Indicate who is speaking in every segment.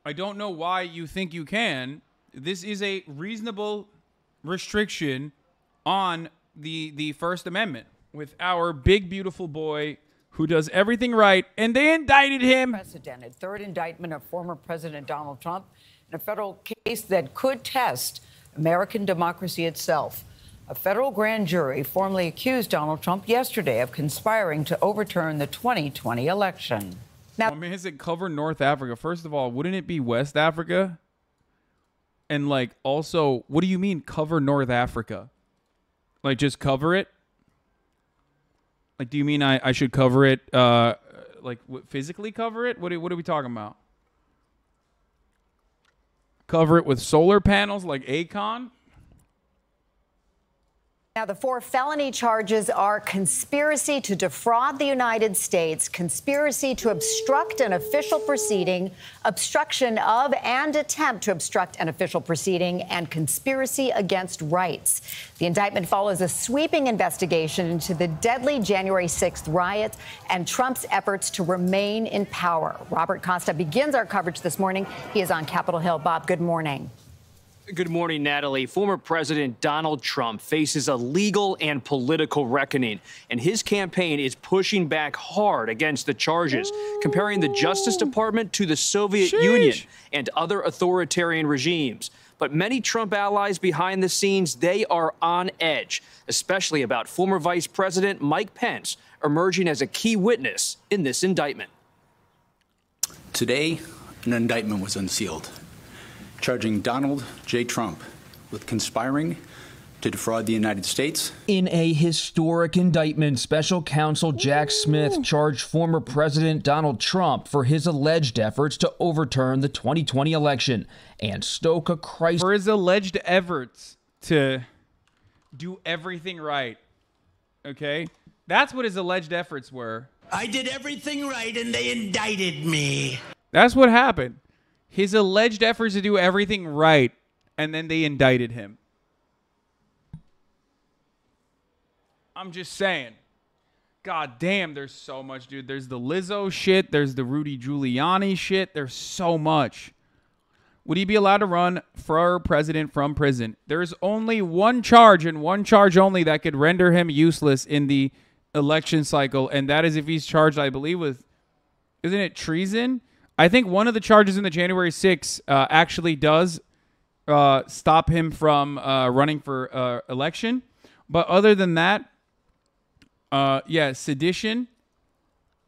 Speaker 1: I don't know why you think you can. This is a reasonable restriction on the First Amendment with our big, beautiful boy who does everything right, and they indicted him.
Speaker 2: Unprecedented third indictment of former President Donald Trump in a federal case that could test American democracy itself. A federal grand jury formally accused Donald Trump yesterday of conspiring to overturn the 2020 election. Now,
Speaker 1: I mean, has it covered North Africa? First of all, wouldn't it be West Africa? And like, also, what do you mean cover North Africa? Like, just cover it? Like, do you mean I should cover it, like, physically cover it? What are we talking about? Cover it with solar panels like Akon?
Speaker 3: Now, the 4 felony charges are conspiracy to defraud the United States, conspiracy to obstruct an official proceeding, obstruction of and attempt to obstruct an official proceeding, and conspiracy against rights. The indictment follows a sweeping investigation into the deadly January 6th riots and Trump's efforts to remain in power. Robert Costa begins our coverage this morning. He is on Capitol Hill. Bob, good morning.
Speaker 4: Good morning, Natalie. Former President Donald Trump faces a legal and political reckoning, and his campaign is pushing back hard against the charges, comparing the Justice Department to the Soviet Union and other authoritarian regimes. But many Trump allies behind the scenes, they are on edge, especially about former Vice President Mike Pence emerging as a key witness in this indictment.
Speaker 5: Today, an indictment was unsealed, charging Donald J. Trump with conspiring to defraud the United States.
Speaker 6: In a historic indictment, special counsel Jack Smith charged former President Donald Trump for his alleged efforts to overturn the 2020 election and stoke a crisis.
Speaker 1: For his alleged efforts to do everything right. Okay? That's what his alleged efforts were.
Speaker 7: I did everything right and they indicted me.
Speaker 1: That's what happened. His alleged efforts to do everything right, and then they indicted him. I'm just saying. God damn, there's so much, dude. There's the Lizzo shit. There's the Rudy Giuliani shit. There's so much. Would he be allowed to run for president from prison? There's only one charge, and one charge only, that could render him useless in the election cycle, and that is if he's charged, I believe, with, isn't it treason? I think one of the charges in the January 6th actually does stop him from running for election. But other than that, yeah, sedition.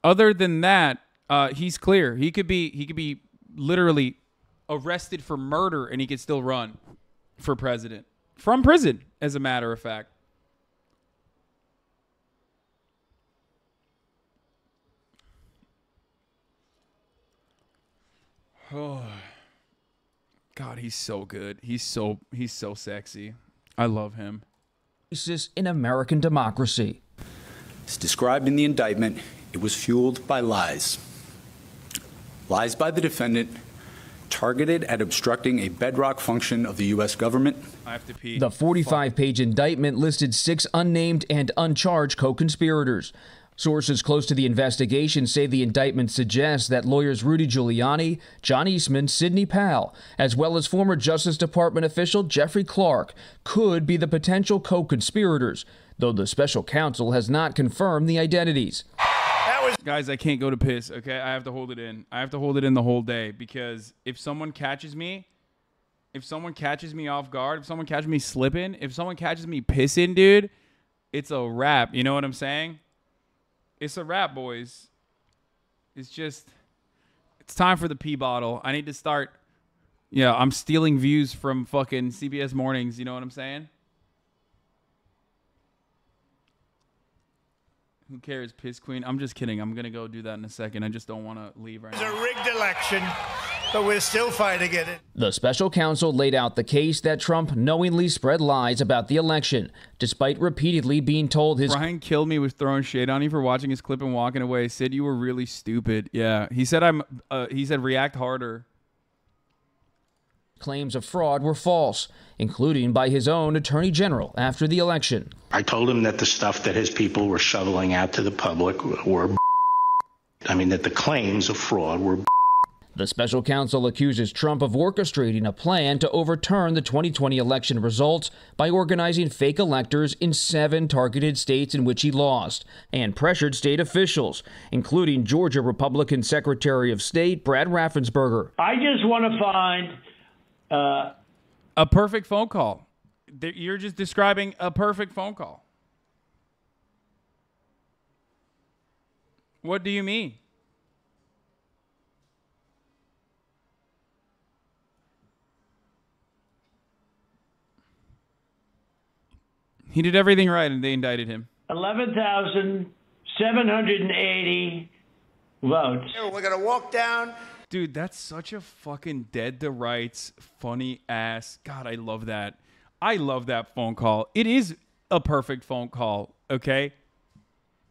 Speaker 1: Other than that, he's clear. He could be literally arrested for murder, and he could still run for president from prison, as a matter of fact. Oh, God, he's so good. He's so sexy. I love him.
Speaker 6: In American democracy.
Speaker 5: As described in the indictment, it was fueled by lies. Lies by the defendant, targeted at obstructing a bedrock function of the U.S. government.
Speaker 1: I have to pee.
Speaker 6: The 45-page indictment listed 6 unnamed and uncharged co-conspirators. Sources close to the investigation say the indictment suggests that lawyers Rudy Giuliani, John Eastman, Sidney Powell, as well as former Justice Department official Jeffrey Clark could be the potential co-conspirators, though the special counsel has not confirmed the identities.
Speaker 1: Guys, I can't go to piss, okay? I have to hold it in. I have to hold it in the whole day, because if someone catches me off guard, if someone catches me slipping, if someone catches me pissing, dude, it's a wrap. You know what I'm saying? It's a wrap, boys. It's time for the pee bottle. I need to start. Yeah, I'm stealing views from fucking CBS Mornings. You know what I'm saying? Who cares, piss queen? I'm just kidding. I'm going to go do that in a second. I just don't want to leave right now.
Speaker 7: It's a rigged election, but we're still fighting it.
Speaker 6: The special counsel laid out the case that Trump knowingly spread lies about the election, despite repeatedly being told his...
Speaker 1: Brian killed me with throwing shade on you for watching his clip and walking away. Sid, you were really stupid. Yeah, he said he said react harder.
Speaker 6: Claims of fraud were false, including by his own attorney general after the election.
Speaker 8: I told him that the stuff that his people were shoveling out to the public were that the claims of fraud were.
Speaker 6: The special counsel accuses Trump of orchestrating a plan to overturn the 2020 election results by organizing fake electors in 7 targeted states in which he lost, and pressured state officials, including Georgia Republican Secretary of State Brad Raffensperger.
Speaker 7: I just want to find
Speaker 1: a perfect phone call. You're just describing a perfect phone call. What do you mean? He did everything right, and they indicted him.
Speaker 7: 11,780 votes.
Speaker 9: We're going to walk down.
Speaker 1: Dude, that's such a fucking dead to rights, funny ass. God, I love that. I love that phone call. It is a perfect phone call, okay?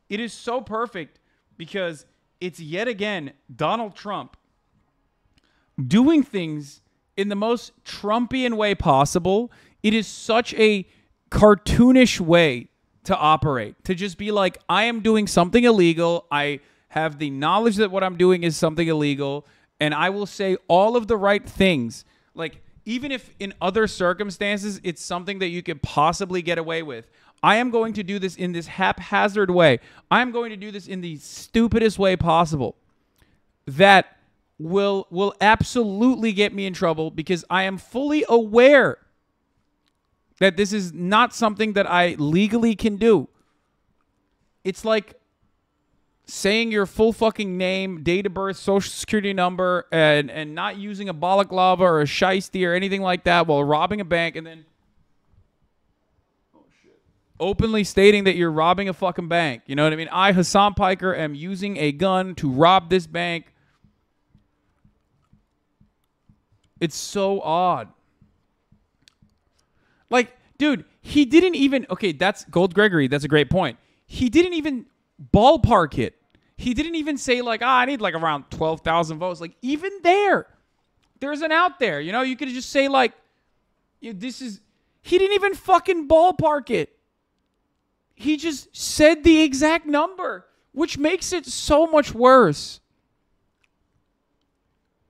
Speaker 1: It is so perfect because it's yet again Donald Trump doing things in the most Trumpian way possible. It is such a cartoonish way to operate, to just be like, I am doing something illegal. I have the knowledge that what I'm doing is something illegal, and I will say all of the right things. Like, even if in other circumstances it's something that you could possibly get away with, I am going to do this in this haphazard way. I am going to do this in the stupidest way possible that will absolutely get me in trouble, because I am fully aware that this is not something that I legally can do. It's like saying your full fucking name, date of birth, social security number, and not using a balaclava or a shiesty or anything like that while robbing a bank, and then openly stating that you're robbing a fucking bank. You know what I mean? I, Hasan Piker, am using a gun to rob this bank. It's so odd. Like, dude, he didn't even... Okay, that's Gold Gregory. That's a great point. He didn't even ballpark it. He didn't even say, like, I need, like, around 12,000 votes. Like, even there's an out there. You know, you could just say, like, this is... He didn't even fucking ballpark it. He just said the exact number, which makes it so much worse.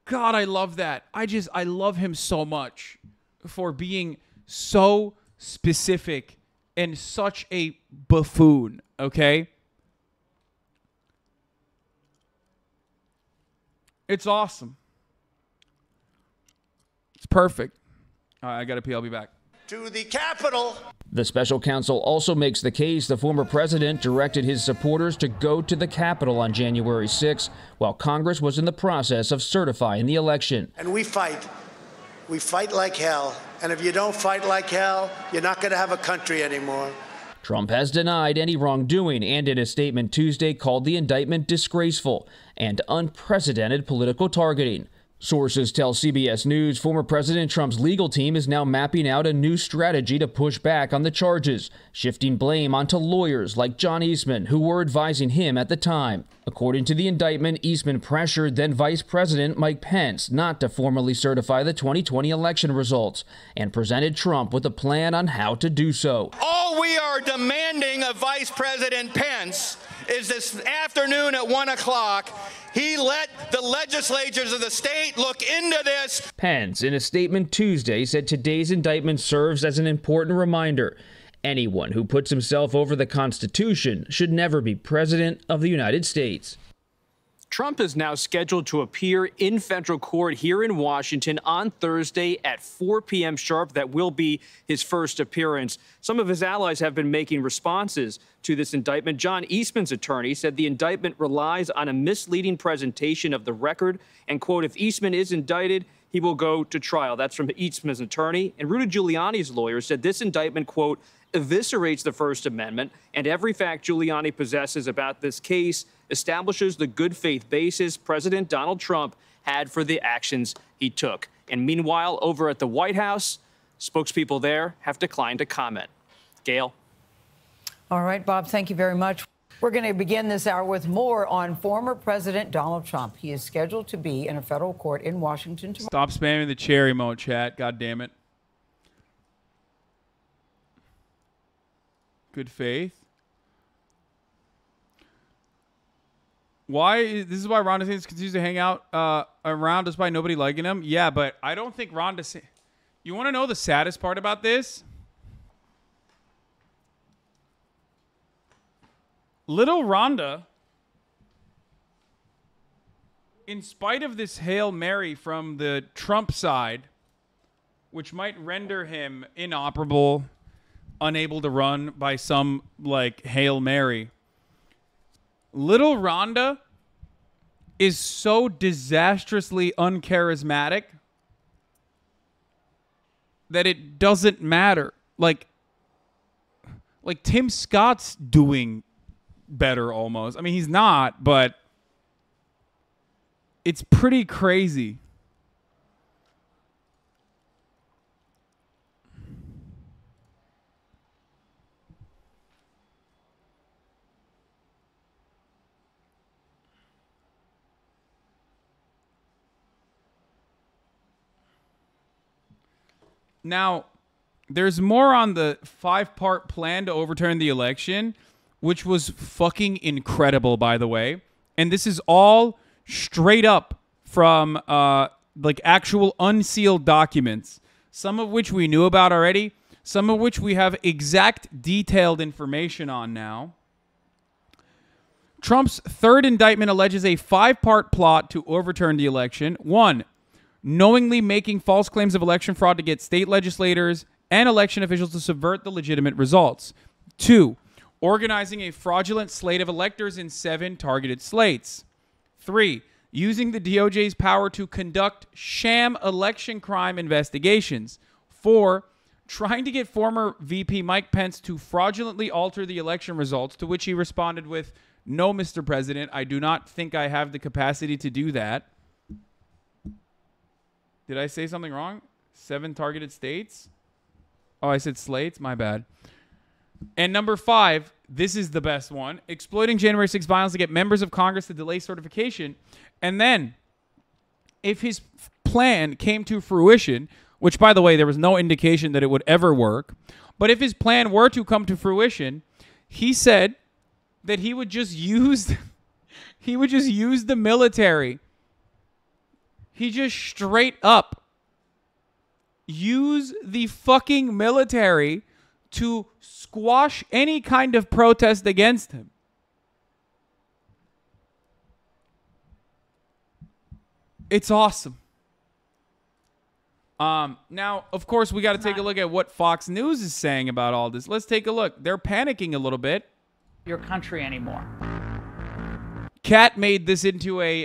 Speaker 1: God, I love that. I love him so much for being so specific and such a buffoon, okay? It's awesome. It's perfect. All right, I got to pee. I'll be back.
Speaker 9: To the Capitol.
Speaker 6: The special counsel also makes the case the former president directed his supporters to go to the Capitol on January 6, while Congress was in the process of certifying the election.
Speaker 9: And we fight. We fight like hell. And if you don't fight like hell, you're not going to have a country anymore.
Speaker 6: Trump has denied any wrongdoing and in a statement Tuesday called the indictment disgraceful and unprecedented political targeting. Sources tell CBS News former President Trump's legal team is now mapping out a new strategy to push back on the charges, shifting blame onto lawyers like John Eastman, who were advising him at the time. According to the indictment, Eastman pressured then Vice President Mike Pence not to formally certify the 2020 election results and presented Trump with a plan on how to do so.
Speaker 10: All we are demanding of Vice President Pence is this afternoon at 1 o'clock, he let the legislatures of the state look into this.
Speaker 6: Pence, in a statement Tuesday, said today's indictment serves as an important reminder. Anyone who puts himself over the Constitution should never be president of the United States.
Speaker 4: Trump is now scheduled to appear in federal court here in Washington on Thursday at 4 p.m. sharp. That will be his first appearance. Some of his allies have been making responses to this indictment. John Eastman's attorney said the indictment relies on a misleading presentation of the record and, quote, if Eastman is indicted, he will go to trial. That's from Eastman's attorney. And Rudy Giuliani's lawyer said this indictment, quote, eviscerates the First Amendment, and every fact Giuliani possesses about this case establishes the good faith basis President Donald Trump had for the actions he took. And meanwhile, over at the White House, spokespeople there have declined to comment. Gail.
Speaker 2: All right, Bob, thank you very much. We're going to begin this hour with more on former President Donald Trump. He is scheduled to be in a federal court in Washington tomorrow.
Speaker 1: Stop spamming the cherry emote, chat. God damn it. Good faith. This is why Ron DeSantis continues to hang out around despite nobody liking him. Yeah, but I don't think Ron DeSantis. You want to know the saddest part about this? Little Rhonda, in spite of this Hail Mary from the Trump side, which might render him inoperable, unable to run by some, like, Hail Mary, Little Rhonda is so disastrously uncharismatic that it doesn't matter. Like Tim Scott's doing better almost. I mean, he's not, but it's pretty crazy. Now, there's more on the 5-part plan to overturn the election, which was fucking incredible, by the way. And this is all straight up from like actual unsealed documents, some of which we knew about already, some of which we have exact detailed information on now. Trump's third indictment alleges a 5-part plot to overturn the election. 1, knowingly making false claims of election fraud to get state legislators and election officials to subvert the legitimate results. 2, organizing a fraudulent slate of electors in 7 targeted slates. 3, using the DOJ's power to conduct sham election crime investigations. 4, trying to get former VP Mike Pence to fraudulently alter the election results, to which he responded with, "No, Mr. President, I do not think I have the capacity to do that." Did I say something wrong? 7 targeted states? Oh, I said slates? My bad. And number 5, this is the best one. Exploiting January 6 violence to get members of Congress to delay certification. And then, if his plan came to fruition, which, by the way, there was no indication that it would ever work, but if his plan were to come to fruition, he said that he would just use the military. He just straight up use the fucking military to squash any kind of protest against him. It's awesome. Now, of course, we got to take a look at what Fox News is saying about all this. Let's take a look. They're panicking a little bit.
Speaker 11: Your country anymore.
Speaker 1: Cat made this into a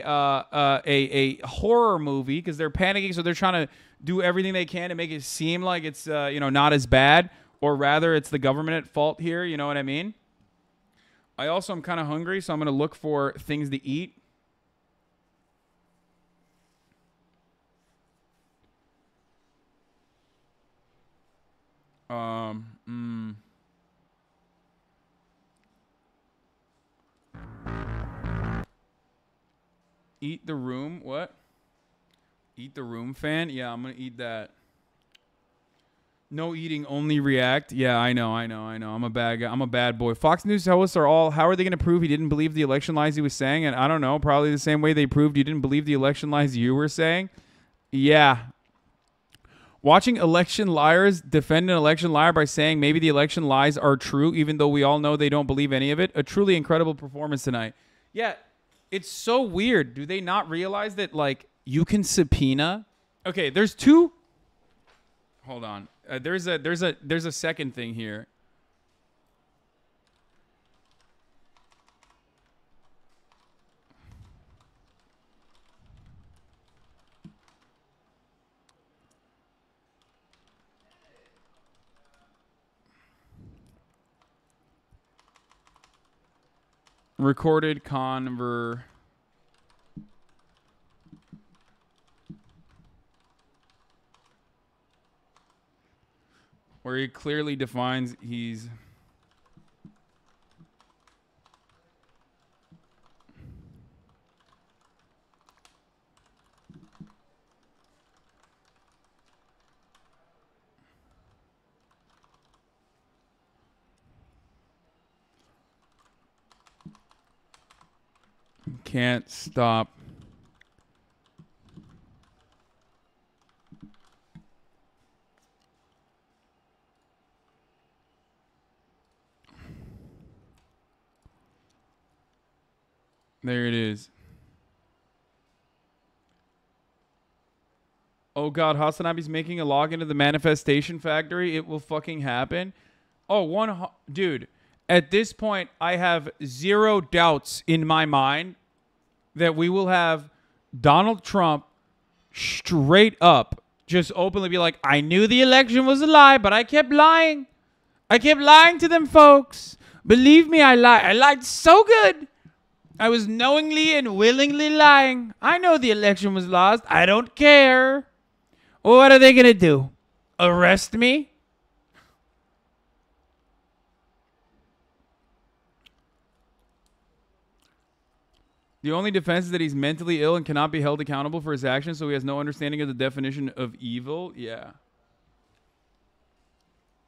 Speaker 1: horror movie because they're panicking, so they're trying to do everything they can to make it seem like it's not as bad, or rather, it's the government at fault here. You know what I mean? I also am kind of hungry, so I'm going to look for things to eat. Eat the Room. What? Eat the Room fan? Yeah, I'm going to eat that. No eating, only react. Yeah, I know. I'm a bad guy. I'm a bad boy. Fox News hosts are all, how are they going to prove he didn't believe the election lies he was saying? And I don't know, probably the same way they proved you didn't believe the election lies you were saying. Yeah. Watching election liars defend an election liar by saying maybe the election lies are true, even though we all know they don't believe any of it. A truly incredible performance tonight. Yeah, it's so weird. Do they not realize that, like, you can subpoena? Okay, there's two. Hold on. There's a second thing here. Recorded where he clearly defines he's can't stop. There it is. Oh God, HasanAbi's making a login to the manifestation factory. It will fucking happen. Oh, dude. At this point, I have zero doubts in my mind that we will have Donald Trump straight up just openly be like, I knew the election was a lie, but I kept lying. I kept lying to them folks. Believe me, I lied. I lied so good. I was knowingly and willingly lying. I know the election was lost. I don't care. What are they going to do? Arrest me? The only defense is that he's mentally ill and cannot be held accountable for his actions, so he has no understanding of the definition of evil. Yeah.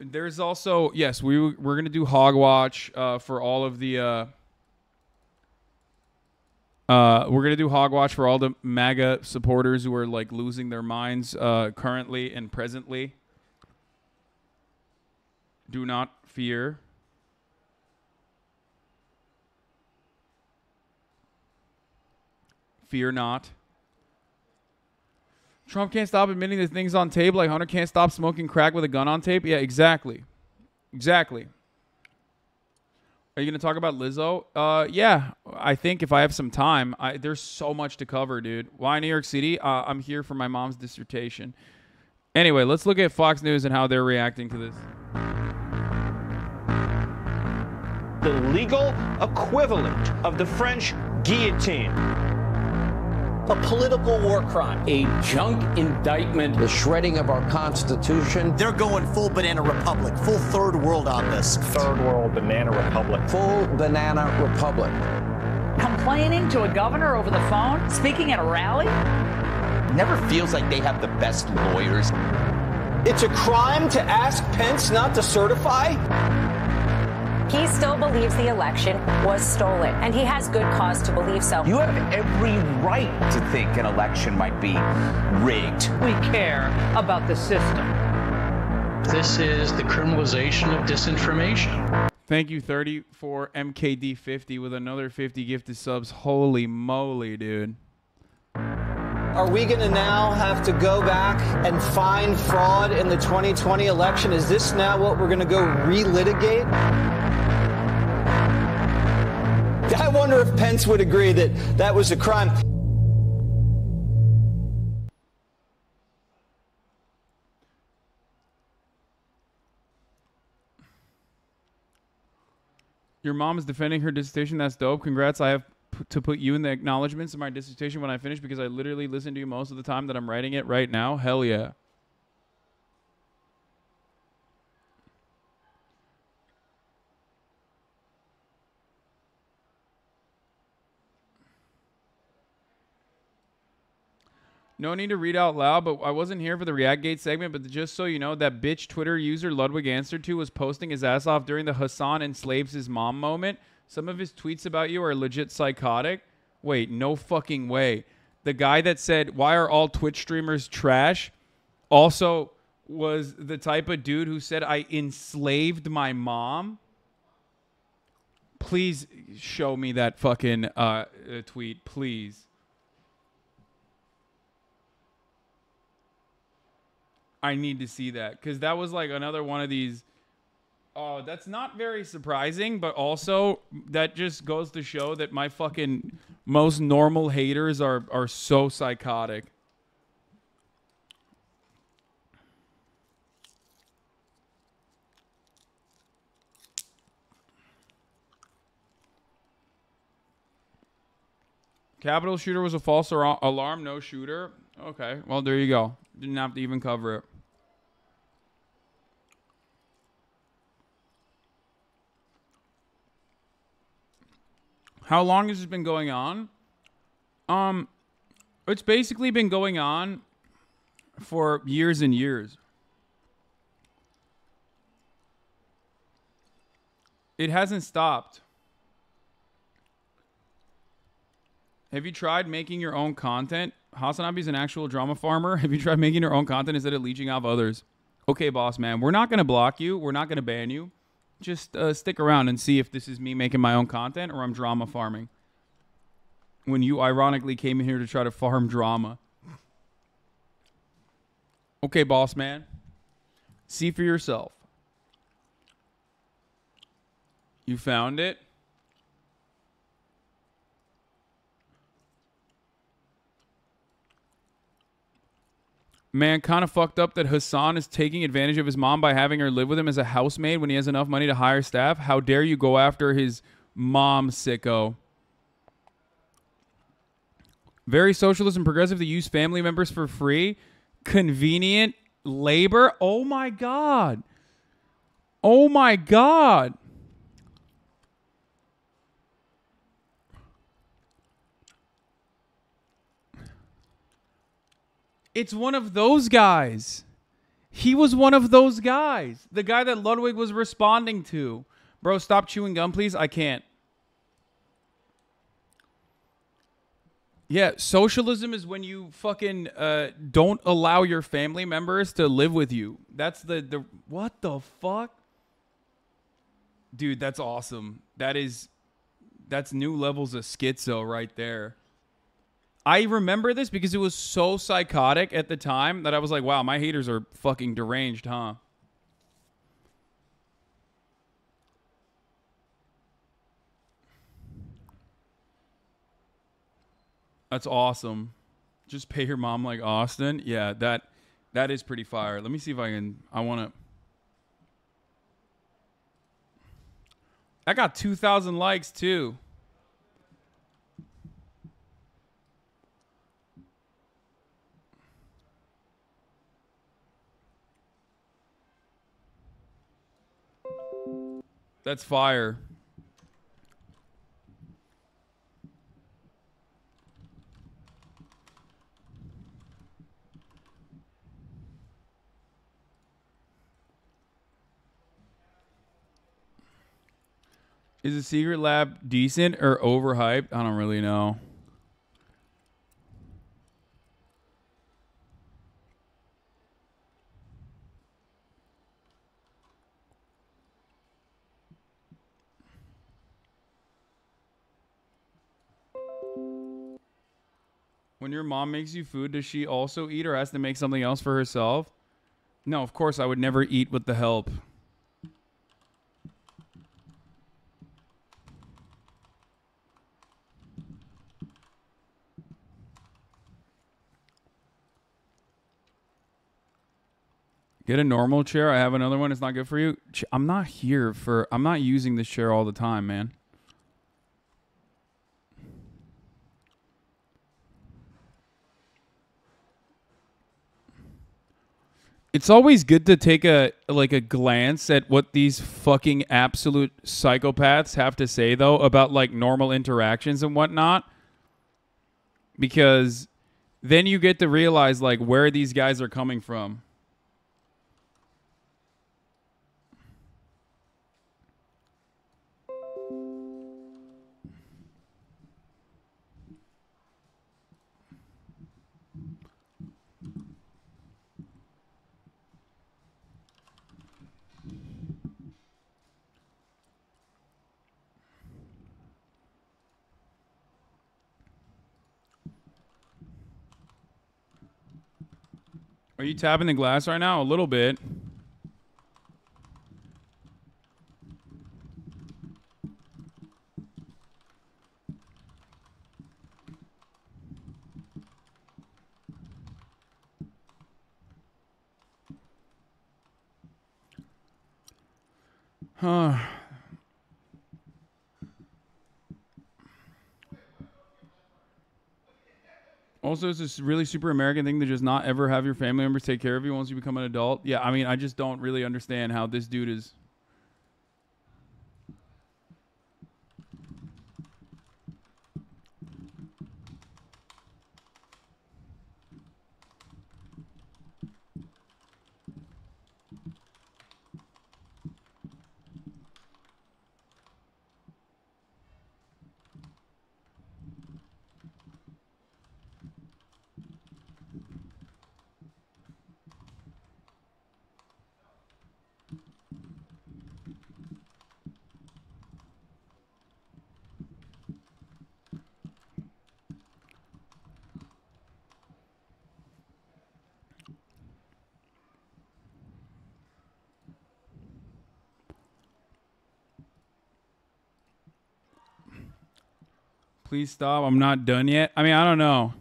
Speaker 1: There's also, yes, we're going to do Hogwatch for all of the... we're going to do Hogwatch for all the MAGA supporters who are like losing their minds currently and presently. Do not fear. Fear not. Trump can't stop admitting that things on tape, like Hunter can't stop smoking crack with a gun on tape. Yeah, exactly. Exactly. Are you going to talk about Lizzo? Yeah, I think if I have some time. There's so much to cover, dude. Why New York City? I'm here for my mom's dissertation. Anyway, let's look at Fox News and how they're reacting to this.
Speaker 12: The legal equivalent of the French guillotine.
Speaker 13: A political war crime.
Speaker 14: A junk indictment.
Speaker 13: The shredding of our Constitution.
Speaker 15: They're going full banana republic, full third world on this.
Speaker 12: Third world banana republic.
Speaker 13: Full banana republic.
Speaker 11: Complaining to a governor over the phone? Speaking at a rally?
Speaker 16: Never feels like they have the best lawyers.
Speaker 12: It's a crime to ask Pence not to certify?
Speaker 17: He still believes the election was stolen, and he has good cause to believe so.
Speaker 16: You have every right to think an election might be rigged.
Speaker 11: We care about the system.
Speaker 18: This is the criminalization of disinformation.
Speaker 1: Thank you, 30 for MKD50 with another 50 gifted subs. Holy moly, dude.
Speaker 12: Are we going to now have to go back and find fraud in the 2020 election? Is this now what we're going to go relitigate? I wonder if Pence would agree that that was a crime.
Speaker 1: Your mom is defending her dissertation. That's dope. Congrats. I have to put you in the acknowledgments of my dissertation when I finish because I literally listen to you most of the time that I'm writing it right now. Hell yeah. No need to read out loud, but I wasn't here for the Reactgate segment, but just so you know, that bitch Twitter user Ludwig answered to was posting his ass off during the Hasan enslaves his mom moment. Some of his tweets about you are legit psychotic. Wait, no fucking way. The guy that said, why are all Twitch streamers trash, also was the type of dude who said, I enslaved my mom. Please show me that fucking tweet, please. I need to see that because that was like another one of these. Oh, that's not very surprising, but also that just goes to show that my fucking most normal haters are so psychotic. Capitol shooter was a false alarm, no shooter. Okay, well, there you go. Didn't have to even cover it. How long has this been going on? It's basically been going on for years and years. It hasn't stopped. Have you tried making your own content? HasanAbi is an actual drama farmer. Have you tried making your own content instead of leeching off others? Okay, boss man. We're not going to block you. We're not going to ban you. Just stick around and see if this is me making my own content or I'm drama farming. When you ironically came in here to try to farm drama. Okay, boss man. See for yourself. You found it? Man, kind of fucked up that Hasan is taking advantage of his mom by having her live with him as a housemaid when he has enough money to hire staff. How dare you go after his mom, sicko. Very socialist and progressive to use family members for free. Convenient labor. Oh, my God. Oh, my God. It's one of those guys. He was one of those guys. The guy that Ludwig was responding to. Bro, stop chewing gum, please. I can't. Yeah, socialism is when you fucking don't allow your family members to live with you. That's the what the fuck? Dude, that's awesome. That's new levels of schizo right there. I remember this because it was so psychotic at the time that I was like, wow, my haters are fucking deranged, huh? That's awesome. Just pay your mom like Austin. Yeah, that is pretty fire. Let me see if I want to. I got 2,000 likes too. That's fire. Is the Secret Lab decent or overhyped? I don't really know. When your mom makes you food, does she also eat or has to make something else for herself? No, of course I would never eat with the help. Get a normal chair. I have another one. It's not good for you. I'm not using this chair all the time, man. It's always good to take a glance at what these fucking absolute psychopaths have to say, though, about like normal interactions and whatnot. Because then you get to realize like where these guys are coming from. Are you tapping the glass right now? A little bit. Huh. Also, it's this really super American thing to just not ever have your family members take care of you once you become an adult. Yeah, I mean, I just don't really understand how this dude is. Please stop. I'm not done yet. I mean, I don't know.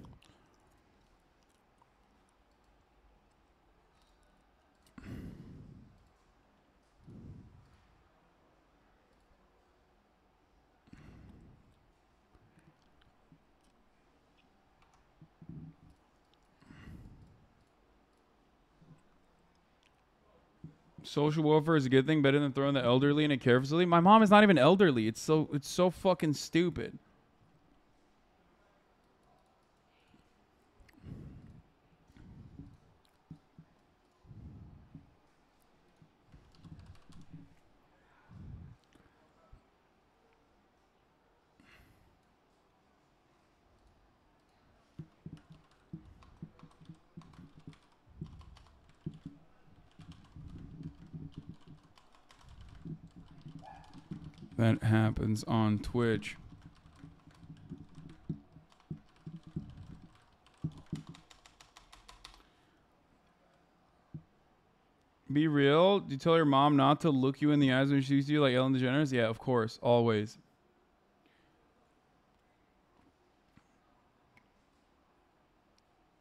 Speaker 1: Social welfare is a good thing, better than throwing the elderly in a care facility. My mom is not even elderly. It's so fucking stupid. That happens on Twitch. Be real. Do you tell your mom not to look you in the eyes when she sees you like Ellen DeGeneres? Yeah, of course. Always.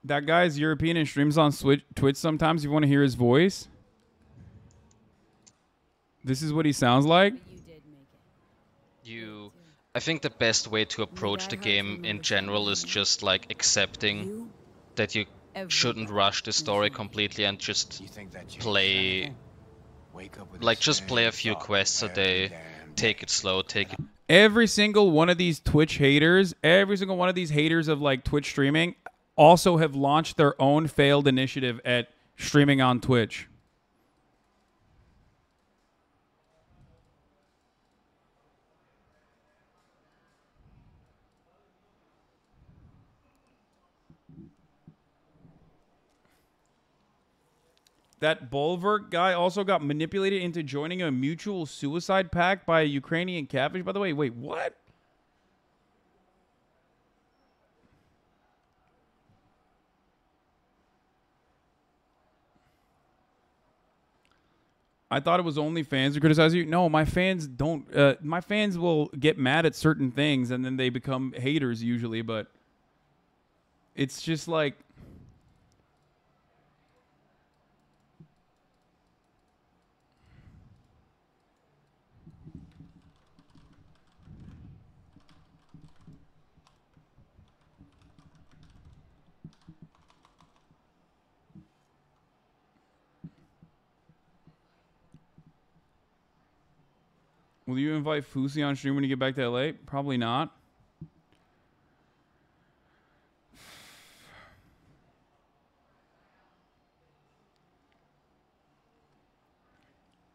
Speaker 1: That guy's European and streams on Twitch sometimes. If you want to hear his voice, this is what he sounds like.
Speaker 19: I think the best way to approach the game in general is just like accepting that you shouldn't rush the story completely and just play, like just play a few quests a day, take it slow, take it.
Speaker 1: Every single one of these Twitch haters, every single one of these haters of like Twitch streaming also have launched their own failed initiative at streaming on Twitch. That Bulwark guy also got manipulated into joining a mutual suicide pact by a Ukrainian catfish. By the way, wait, what? I thought it was only fans who criticize you. No, my fans don't. My fans will get mad at certain things and then they become haters usually, but it's just like... Will you invite Fusi on stream when you get back to LA? Probably not.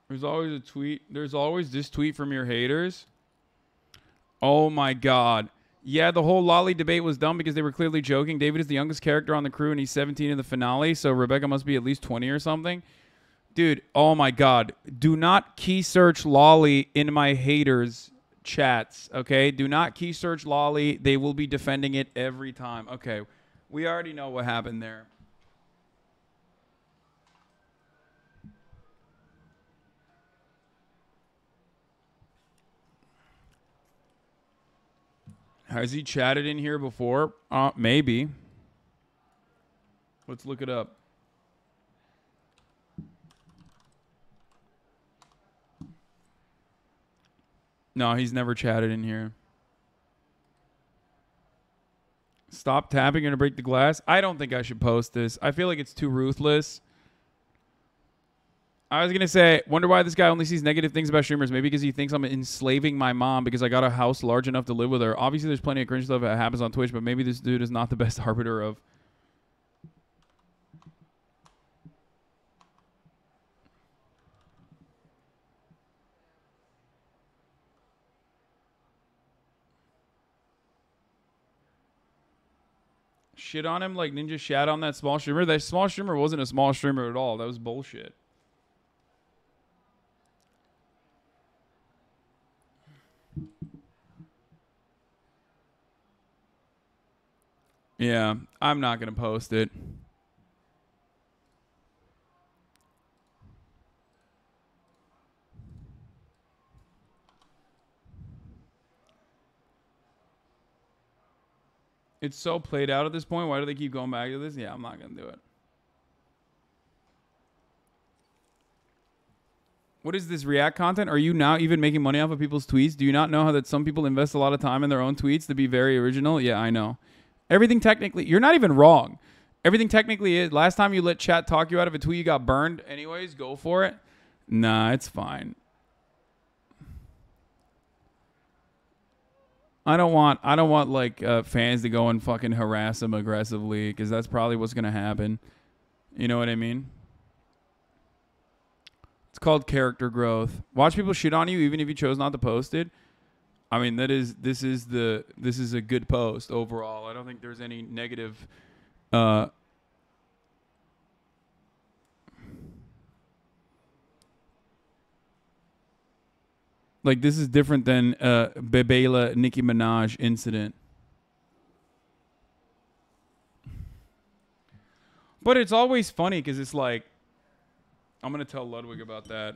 Speaker 1: There's always a tweet. There's always this tweet from your haters. Oh my God. Yeah, the whole Lolly debate was dumb because they were clearly joking. David is the youngest character on the crew and he's 17 in the finale, so Rebecca must be at least 20 or something. Dude, oh my God. Do not key search Lolly in my haters chats, okay? Do not key search Lolly. They will be defending it every time. Okay, we already know what happened there. Has he chatted in here before? Maybe. Let's look it up. No, he's never chatted in here. Stop tapping and to break the glass. I don't think I should post this. I feel like it's too ruthless. I was going to say, wonder why this guy only sees negative things about streamers. Maybe because he thinks I'm enslaving my mom because I got a house large enough to live with her. Obviously, there's plenty of cringe stuff that happens on Twitch, but maybe this dude is not the best arbiter of... Shit on him like Ninja shat on that small streamer. That small streamer wasn't a small streamer at all. That was bullshit. Yeah, I'm not going to post it. It's so played out at this point. Why do they keep going back to this? Yeah, I'm not going to do it. What is this React content? Are you now even making money off of people's tweets? Do you not know how that some people invest a lot of time in their own tweets to be very original? Yeah, I know. Everything technically, you're not even wrong. Everything technically is. Last time you let chat talk you out of a tweet, you got burned. Anyways, go for it. Nah, it's fine. I don't want like fans to go and fucking harass them aggressively, because that's probably what's gonna happen. You know what I mean? It's called character growth. Watch people shit on you even if you chose not to post it. I mean, this is a good post overall. I don't think there's any negative like, this is different than Bebela Nicki Minaj incident. But it's always funny because it's like, I'm going to tell Ludwig about that.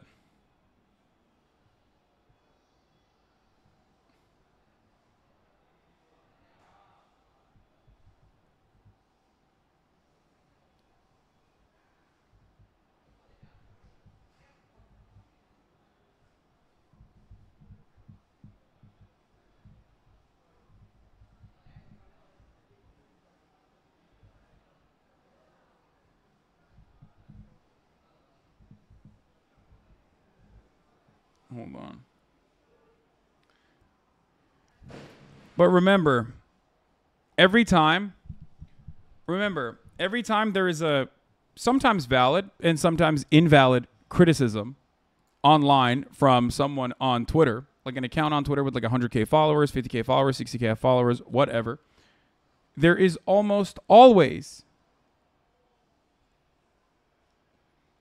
Speaker 1: Hold on. But remember, every time there is a sometimes valid and sometimes invalid criticism online from someone on Twitter, like an account on Twitter with like 100K followers, 50K followers, 60K followers, whatever, there is almost always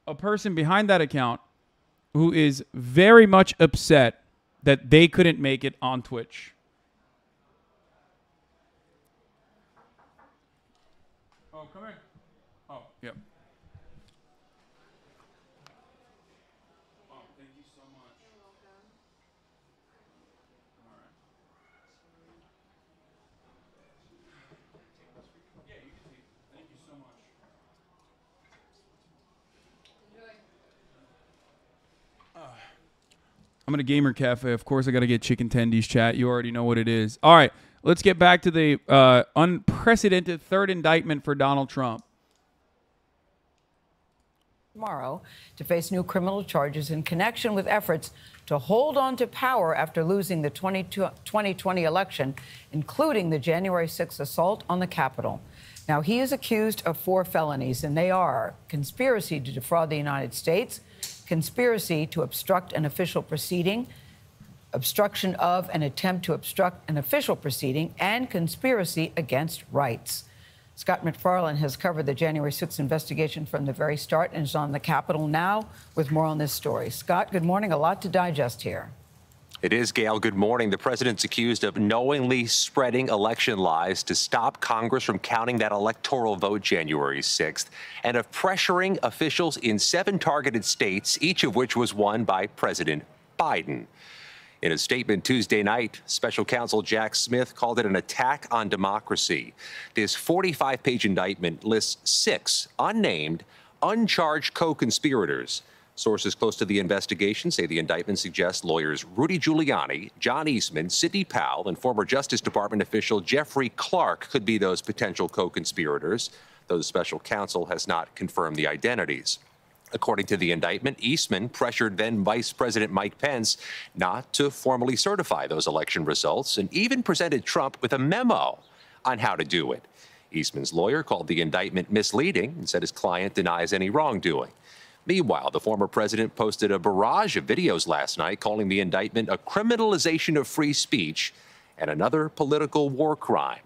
Speaker 1: a person behind that account who is very much upset that they couldn't make it on Twitch. Oh, come here. Oh, yep. Oh, thank you so much. You're welcome. All right. Yeah, you can take it. Thank you so much. I'm at a gamer cafe. Of course, I got to get chicken tendies, chat. You already know what it is. All right, let's get back to the unprecedented third indictment for Donald Trump.
Speaker 2: Tomorrow to face new criminal charges in connection with efforts to hold on to power after losing the 2020 election, including the January 6th assault on the Capitol. Now, he is accused of 4 felonies, and they are conspiracy to defraud the United States, conspiracy to obstruct an official proceeding, obstruction of an attempt to obstruct an official proceeding, and conspiracy against rights. Scott MacFarlane has covered the January 6th investigation from the very start and is on the Capitol now with more on this story. Scott, good morning. A lot to digest here.
Speaker 20: It is, Gail. Good morning. The president's accused of knowingly spreading election lies to stop Congress from counting that electoral vote January 6th, and of pressuring officials in 7 targeted states, each of which was won by President Biden. In a statement Tuesday night, Special Counsel Jack Smith called it an attack on democracy. This 45-page indictment lists 6 unnamed, uncharged co-conspirators. Sources close to the investigation say the indictment suggests lawyers Rudy Giuliani, John Eastman, Sidney Powell, and former Justice Department official Jeffrey Clark could be those potential co-conspirators, though the special counsel has not confirmed the identities. According to the indictment, Eastman pressured then Vice President Mike Pence not to formally certify those election results and even presented Trump with a memo on how to do it. Eastman's lawyer called the indictment misleading and said his client denies any wrongdoing. Meanwhile, the former president posted a barrage of videos last night calling the indictment a criminalization of free speech and another political war crime.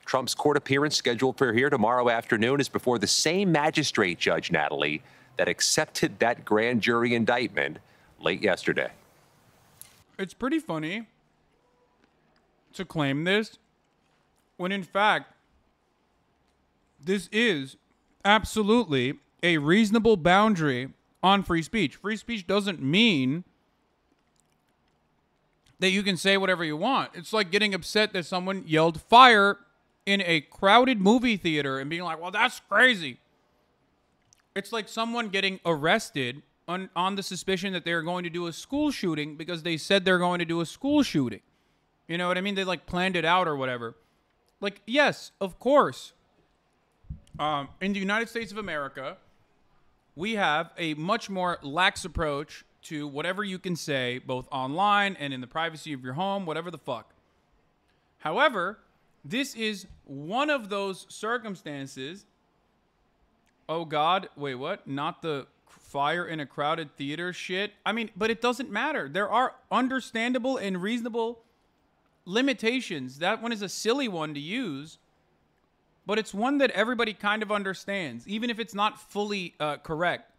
Speaker 20: Trump's court appearance scheduled for here tomorrow afternoon is before the same magistrate judge, Natalie, that accepted that grand jury indictment late yesterday.
Speaker 1: It's pretty funny to claim this when, in fact, this is absolutely a reasonable boundary on free speech. Free speech doesn't mean that you can say whatever you want. It's like getting upset that someone yelled fire in a crowded movie theater and being like, well, that's crazy. It's like someone getting arrested on the suspicion that they're going to do a school shooting because they said they're going to do a school shooting. You know what I mean? They like planned it out or whatever. Like, yes, of course. In the United States of America, we have a much more lax approach to whatever you can say, both online and in the privacy of your home, whatever the fuck. However, this is one of those circumstances. Oh, God. Wait, what? Not the fire in a crowded theater shit? I mean, but it doesn't matter. There are understandable and reasonable limitations. That one is a silly one to use, but it's one that everybody kind of understands, even if it's not fully correct.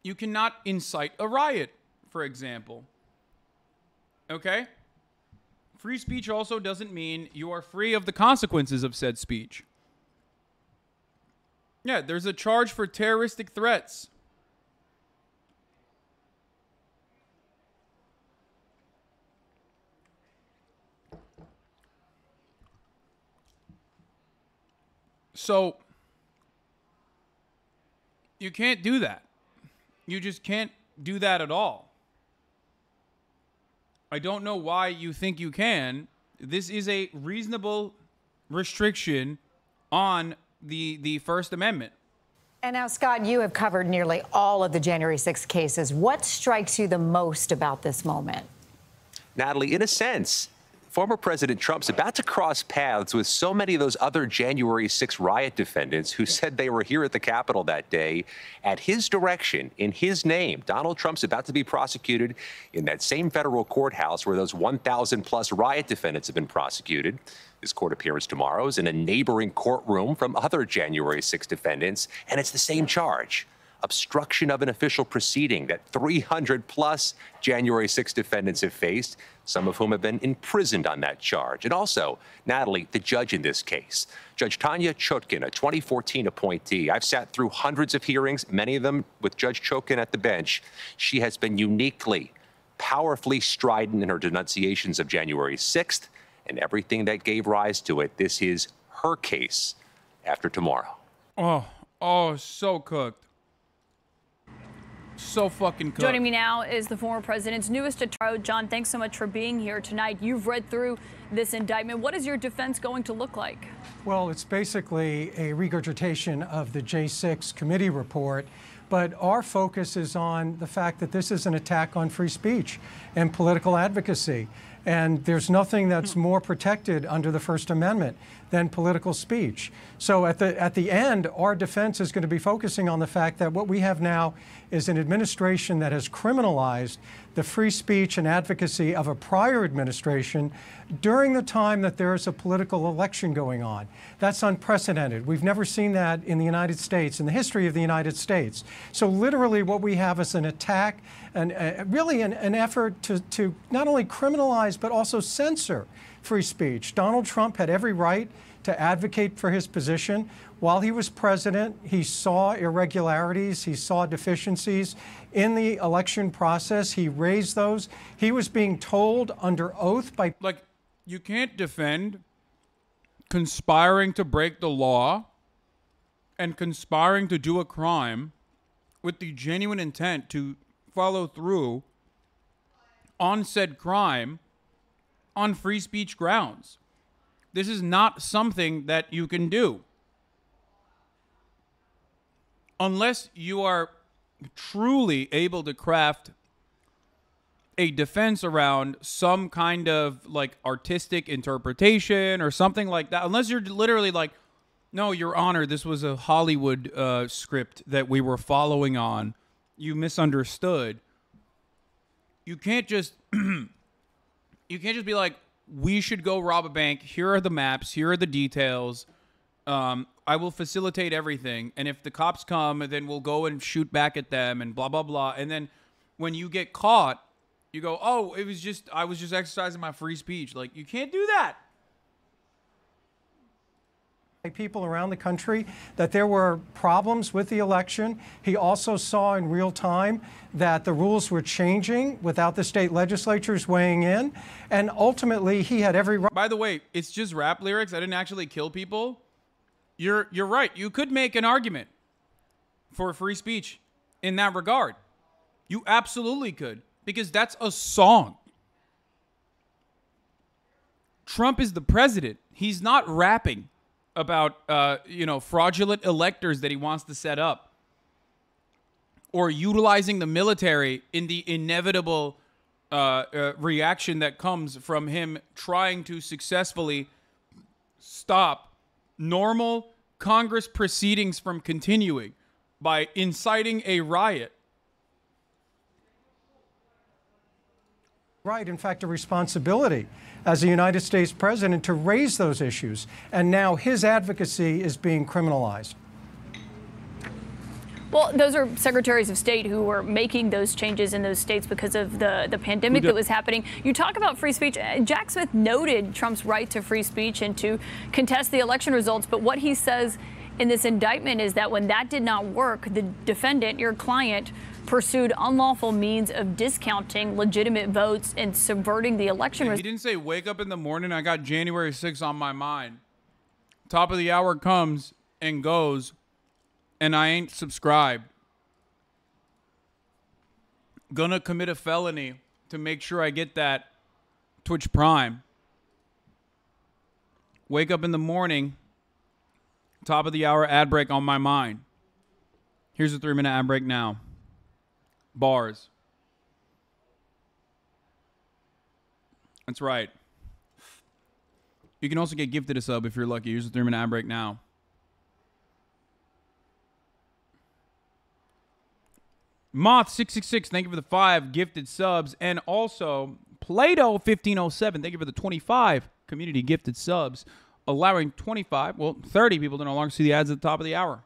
Speaker 1: You cannot incite a riot, for example. Okay? Free speech also doesn't mean you are free of the consequences of said speech. Yeah, there's a charge for terroristic threats. So, you can't do that. You just can't do that at all. I don't know why you think you can. This is a reasonable restriction on the First Amendment.
Speaker 3: And now, Scott, you have covered nearly all of the January 6th cases. What strikes you the most about this moment?
Speaker 20: Natalie, in a sense, former President Trump's about to cross paths with so many of those other January 6 riot defendants who said they were here at the Capitol that day at his direction, in his name. Donald Trump's about to be prosecuted in that same federal courthouse where those 1,000-plus riot defendants have been prosecuted. His court appearance tomorrow is in a neighboring courtroom from other January 6 defendants, and it's the same charge. Obstruction of an official proceeding that 300-plus January 6 defendants have faced, some of whom have been imprisoned on that charge. And also, Natalie, the judge in this case, Judge Tanya Chutkan, a 2014 appointee. I've sat through hundreds of hearings, many of them with Judge Chutkan at the bench. She has been uniquely, powerfully strident in her denunciations of January 6th and everything that gave rise to it. This is her case after tomorrow.
Speaker 1: Oh, so cooked. So fucking cooked.
Speaker 21: Joining me now is the former president's newest attorney. John, thanks so much for being here tonight. You've read through this indictment. What is your defense going to look like?
Speaker 22: Well, it's basically a regurgitation of the J6 committee report, but our focus is on the fact that this is an attack on free speech and political advocacy. And there's nothing that's more protected under the First Amendment than political speech. So at the end, our defense is going to be focusing on the fact that what we have now is an administration that has criminalized the free speech and advocacy of a prior administration during the time that there is a political election going on. That's unprecedented. We've never seen that in the United States, in the history of the United States. So literally what we have is an attack and really an effort to not only criminalize but also censor free speech. Donald Trump had every right to advocate for his position. While he was president, he saw irregularities, he saw deficiencies in the election process. He raised those. He was being told under oath by...
Speaker 1: Like, you can't defend conspiring to break the law and conspiring to do a crime with the genuine intent to follow through on said crime on free speech grounds. This is not something that you can do. Unless you are truly able to craft a defense around some kind of like artistic interpretation or something like that. Unless you're literally like, no, Your Honor, this was a Hollywood script that we were following on. You misunderstood. You can't just be like, we should go rob a bank. Here are the maps. Here are the details. I will facilitate everything. And if the cops come, then we'll go and shoot back at them and blah, blah, blah. And then when you get caught, you go, oh, I was just exercising my free speech. Like, you can't do that.
Speaker 22: people around the country that there were problems with the election. He also saw in real time that the rules were changing without the state legislatures weighing in. And ultimately, he had every right.
Speaker 1: By the way, it's just rap lyrics. I didn't actually kill people. You're right. You could make an argument for free speech in that regard. You absolutely could, because that's a song. Trump is the president. He's not rapping about, fraudulent electors that he wants to set up, or utilizing the military in the inevitable reaction that comes from him trying to successfully stop normal Congress proceedings from continuing by inciting a riot.
Speaker 22: Right, in fact, a responsibility as a United States president to raise those issues. And now his advocacy is being criminalized.
Speaker 21: Well, those are secretaries of state who were making those changes in those states because of the pandemic that was happening. You talk about free speech. Jack Smith noted Trump's right to free speech and to contest the election results. But what he says in this indictment is that when that did not work, the defendant, your client, pursued unlawful means of discounting legitimate votes and subverting the election.
Speaker 1: He didn't say wake up in the morning, I got January 6th on my mind. Top of the hour comes and goes, and I ain't subscribed. Gonna commit a felony to make sure I get that Twitch Prime. Wake up in the morning, top of the hour ad break on my mind. Here's a 3-minute ad break now. Bars. That's right. You can also get gifted a sub if you're lucky. Here's a 3-minute ad break now. Moth666, thank you for the 5 gifted subs. And also, Plato1507, thank you for the 25 community gifted subs, allowing 30 people to no longer see the ads at the top of the hour.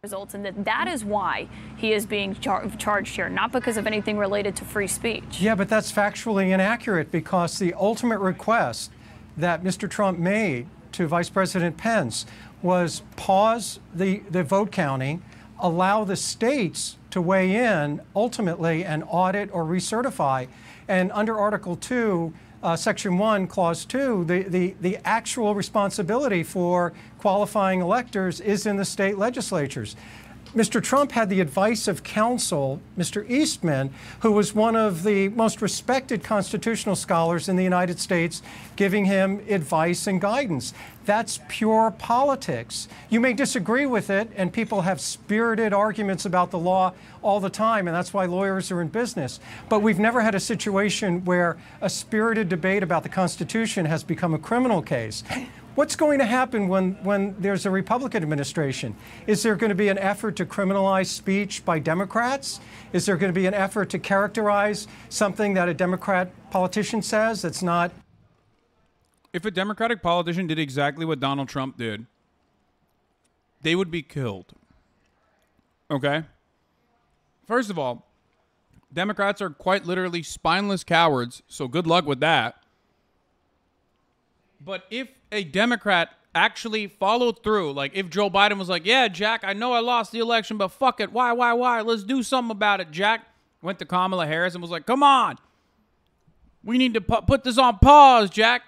Speaker 21: Results, and that is why he is being charged here, not because of anything related to free speech.
Speaker 22: Yeah, but that's factually inaccurate, because the ultimate request that Mr. Trump made to Vice President Pence was pause the vote counting, allow the states to weigh in ultimately and audit or recertify. And under Article 2, Section 1, Clause 2, the actual responsibility for qualifying electors is in the state legislatures. Mr. Trump had the advice of counsel, Mr. Eastman, who was one of the most respected constitutional scholars in the United States, giving him advice and guidance. That's pure politics. You may disagree with it, and people have spirited arguments about the law all the time, and that's why lawyers are in business. But we've never had a situation where a spirited debate about the Constitution has become a criminal case. What's going to happen when there's a Republican administration? Is there going to be an effort to criminalize speech by Democrats? Is there going to be an effort to characterize something that a Democrat politician says that's not?
Speaker 1: If a Democratic politician did exactly what Donald Trump did, they would be killed. Okay? First of all, Democrats are quite literally spineless cowards, so good luck with that. But if a Democrat actually followed through, like if Joe Biden was like, yeah, Jack, I know I lost the election, but fuck it. Why? Let's do something about it, Jack. Went to Kamala Harris and was like, come on. We need to put this on pause, Jack.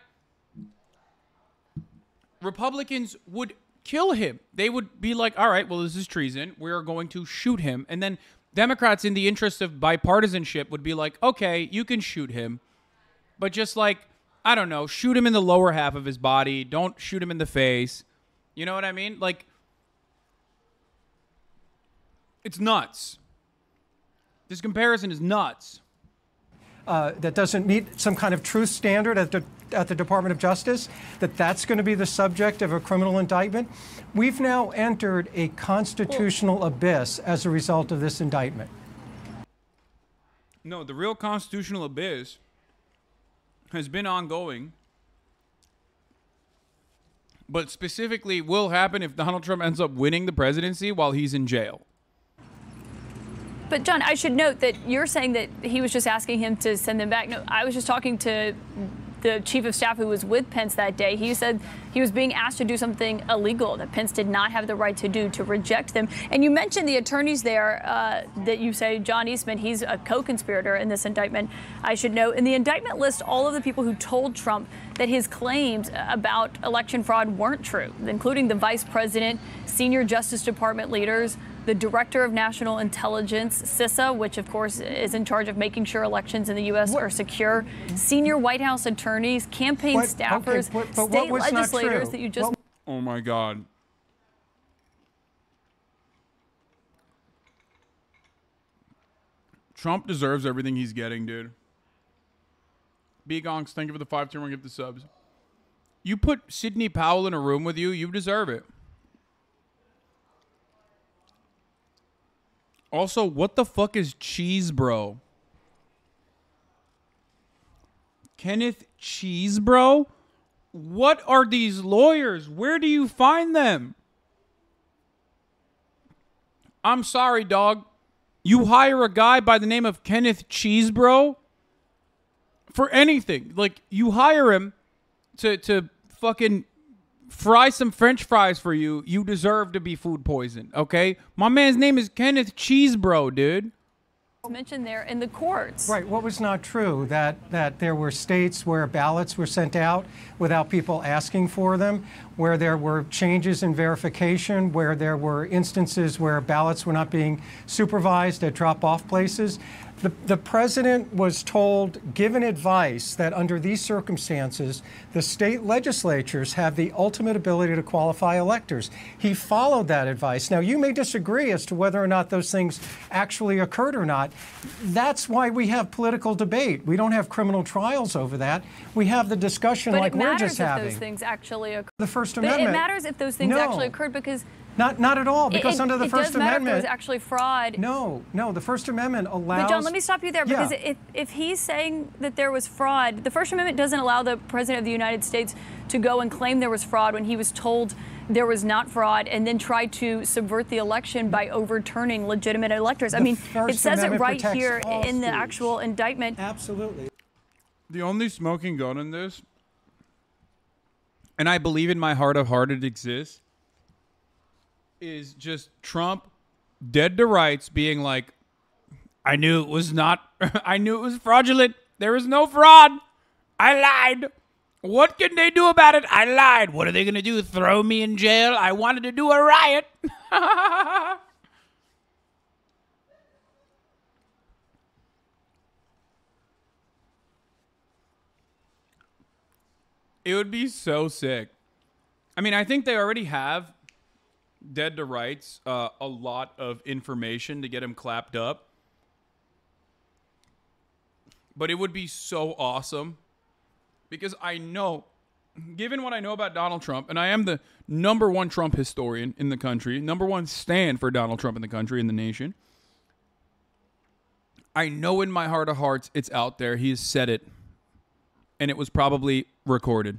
Speaker 1: Republicans would kill him. They would be like, all right, well, this is treason. We're going to shoot him. And then Democrats, in the interest of bipartisanship, would be like, okay, you can shoot him. But just like, I don't know, shoot him in the lower half of his body. Don't shoot him in the face. You know what I mean? Like, it's nuts. This comparison is nuts.
Speaker 22: That doesn't meet some kind of truth standard at the Department of Justice, that's going to be the subject of a criminal indictment. We've now entered a constitutional abyss as a result of this indictment.
Speaker 1: No, the real constitutional abyss has been ongoing, but specifically will happen if Donald Trump ends up winning the presidency while he's in jail.
Speaker 21: But, John, I should note that you're saying that he was just asking him to send them back. No, I was just talking to the chief of staff who was with Pence that day, he said he was being asked to do something illegal that Pence did not have the right to do, to reject them. And you mentioned the attorneys there that you say John Eastman, he's a co-conspirator in this indictment, I should note. And the indictment lists all of the people who told Trump that his claims about election fraud weren't true, including the vice president, senior Justice Department leaders, the director of national intelligence, CISA, which of course is in charge of making sure elections in the U.S. are secure, senior White House attorneys, campaign staffers, state legislators that you just...
Speaker 1: Oh my God. Trump deserves everything he's getting, dude. B-Gonks, thank you for the 5-tier gift the subs. You put Sidney Powell in a room with you, you deserve it. Also, what the fuck is Cheese Bro? Kenneth Cheese Bro? What are these lawyers? Where do you find them? I'm sorry, dog. You hire a guy by the name of Kenneth Cheese Bro for anything. Like, you hire him to fucking fry some French fries for you. You deserve to be food poisoned, okay? My man's name is Kenneth Cheese Bro, dude.
Speaker 21: Mentioned there in the courts.
Speaker 22: Right. What was not true? That there were states where ballots were sent out without people asking for them, where there were changes in verification, where there were instances where ballots were not being supervised at drop-off places. The president was told, given advice, that under these circumstances, the state legislatures have the ultimate ability to qualify electors. He followed that advice. Now, you may disagree as to whether or not those things actually occurred or not. That's why we have political debate. We don't have criminal trials over that. We have the discussion like we're just having.
Speaker 21: But it matters if those things actually occurred.
Speaker 22: The First Amendment.
Speaker 21: It matters if those things actually occurred because...
Speaker 22: Not at all, because under the First Amendment...
Speaker 21: It does matter if there was actually fraud.
Speaker 22: No, the First Amendment allows...
Speaker 21: But John, let me stop you there, because if he's saying that there was fraud, the First Amendment doesn't allow the President of the United States to go and claim there was fraud when he was told there was not fraud, and then try to subvert the election by overturning legitimate electors. I mean, it says it right here in the actual indictment.
Speaker 22: Absolutely.
Speaker 1: The only smoking gun in this, and I believe in my heart of heart it exists, is just Trump dead to rights being like, I knew it was not, I knew it was fraudulent. There was no fraud. I lied. What can they do about it? I lied. What are they going to do? Throw me in jail? I wanted to do a riot. It would be so sick. I mean, I think they already have dead to rights a lot of information to get him clapped up. But it would be so awesome because I know, given what I know about Donald Trump, and I am the #1 Trump historian in the country, #1 stand for Donald Trump in the country, in the nation. I know in my heart of hearts it's out there. He has said it. And it was probably recorded.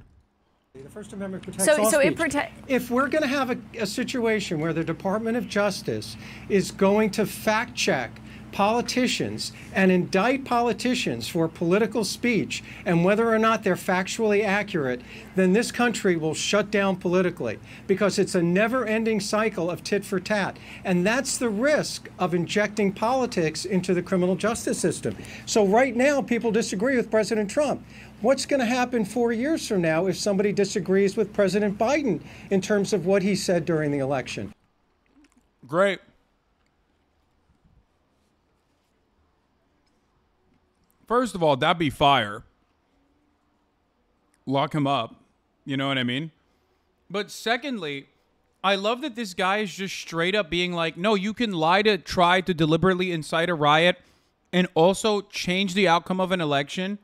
Speaker 22: The First Amendment protects all speech. If we're going to have a situation where the Department of Justice is going to fact-check politicians and indict politicians for political speech and whether or not they're factually accurate, then this country will shut down politically because it's a never-ending cycle of tit for tat. And that's the risk of injecting politics into the criminal justice system. So right now, people disagree with President Trump. What's going to happen 4 years from now if somebody disagrees with President Biden in terms of what he said during the election?
Speaker 1: Great. First of all, that'd be fire. Lock him up. You know what I mean? But secondly, I love that this guy is just straight up being like, no, you can lie to try to deliberately incite a riot and also change the outcome of an election.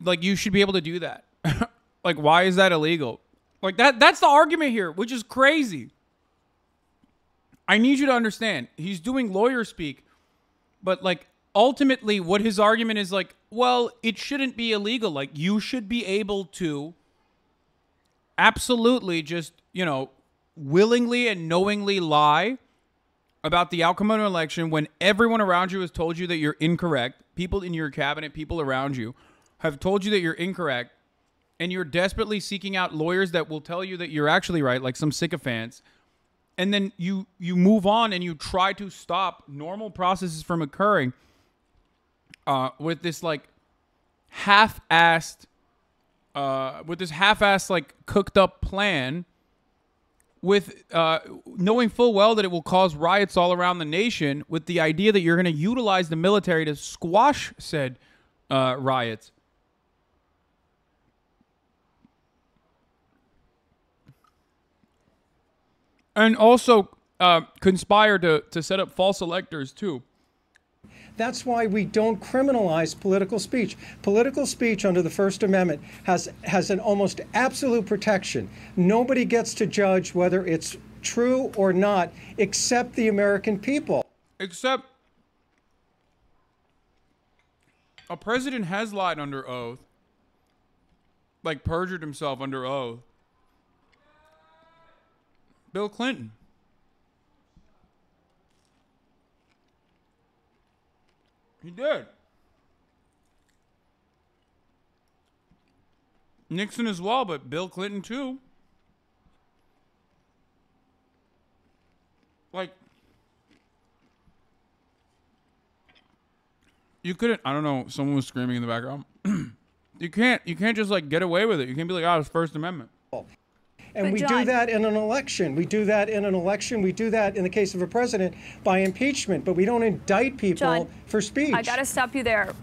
Speaker 1: Like, you should be able to do that. Like, why is that illegal? Like, that's the argument here, which is crazy. I need you to understand. He's doing lawyer speak, but, like, ultimately what his argument is like, well, it shouldn't be illegal. Like, you should be able to absolutely just, you know, willingly and knowingly lie about the outcome of an election when everyone around you has told you that you're incorrect. People in your cabinet, people around you have told you that you're incorrect, and you're desperately seeking out lawyers that will tell you that you're actually right, like some sycophants, and then you move on and you try to stop normal processes from occurring with this like half-assed like cooked up plan, with knowing full well that it will cause riots all around the nation, with the idea that you're going to utilize the military to squash said riots. And also conspire to set up false electors, too.
Speaker 22: That's why we don't criminalize political speech. Political speech under the First Amendment has an almost absolute protection. Nobody gets to judge whether it's true or not, except the American people.
Speaker 1: Except a president has lied under oath, like perjured himself under oath. Bill Clinton. He did. Nixon as well, but Bill Clinton too. Like, you couldn't, I don't know, someone was screaming in the background. You can't just like get away with it. You can't be like, oh, it's First Amendment.
Speaker 22: And we do that in an election. We do that in an election. We do that in the case of a president by impeachment, but we don't indict people for speech.
Speaker 21: I got to stop you there.